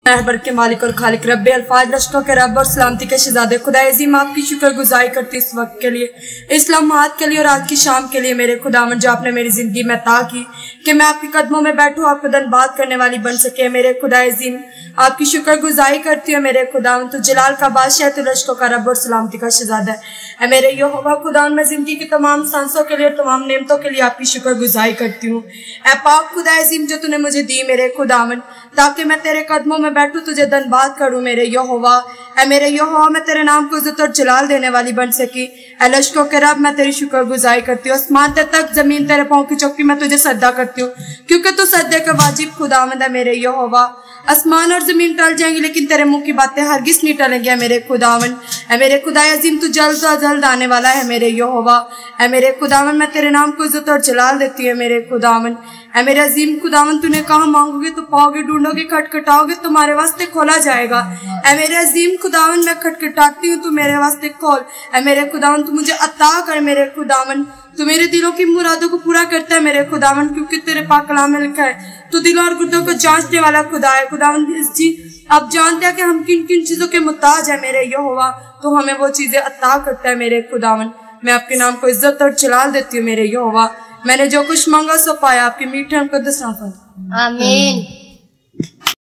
रहबर के मालिक और खालिक रब्बे अल्फाज लश्कों के रब और सलामती के शहजादे खुदा अज़ीम आपकी शुक्रगुजारी करती इस वक्त के लिए, इस लम्हात के लिए और आज की शाम के लिए मेरे खुदावन जो आपने मेरी जिंदगी में अता की कि मैं आपके कदमों में बैठूं, आपको धन्यवाद करने वाली बन सके। मेरे खुदा अज़ीम आपकी शुक्रगुजारी करती हूँ मेरे खुदावन, तू जलाल का बादशाह, तू लश्कों का रब और सलामती का शहजादा है। मेरे यहोवा खुदावन मैं जिंदगी की तमाम सांसों के लिए, तमाम नेमतों के लिए आपकी शुक्रगुजारी करती हूँ। ऐ पाक खुदा अज़ीम जो तूने मुझे दी मेरे खुदावन, ताकि मैं तेरे कदमों में बैठूं, तुझे धन्यवाद करूं मेरे यहोवा। ऐ मेरे यहोवा मैं तेरे नाम को इज्जत और जलाल देने वाली बन सकी। ऐ लश्कों के रब मैं तेरी शुक्रगुजारी करती हूँ। आसमान तक जमीन तेरे पाँव की चौकी मैं तुझे सजदा करती हूँ, क्योंकि तू सजदे का वाजिब खुदावंद है मेरे यहोवा। आसमान और जमीन टल जाएंगी लेकिन तेरे मुंह की बातें हरगिज नहीं टलेंगी मेरे खुदावन। ऐ मेरे खुदा अज़ीम तू जल्द से जल्द आने वाला है मेरे यहोवा। ऐ मेरे खुदावन मैं तेरे नाम को इज्जत और जलाल देती है मेरे खुदावन। ऐ मेरे अजीम खुदावन तूने कहा मांगोगे तो पाओगे, ढूंढोगे खटखटाओगे तुम्हारे वास्ते खोला जाएगा। ऐ मेरे अजीम खुदावन मैं खटखटाती हूँ, तू मेरे वास्ते खोल। ऐ मेरे खुदावन तू मुझे अता कर मेरे खुदावन, तू मेरे दिलों की मुरादों को पूरा करता है मेरे खुदावन, क्योंकि तेरे पाक कलाम में लिखा है तू दिल और गुर्दों को जांचने वाला खुदा है। खुदावन जी अब जानते हैं कि हम किन किन चीजों के मुताज है मेरे यहोवा, तो हमें वो चीजें अता करता है मेरे खुदावन। मैं आपके नाम को इज्जत और जलाल देती हूँ मेरे यहोवा। मैंने जो कुछ मांगा सो पाया, आपके मीठे मुकद्दस नाम पर आमीन।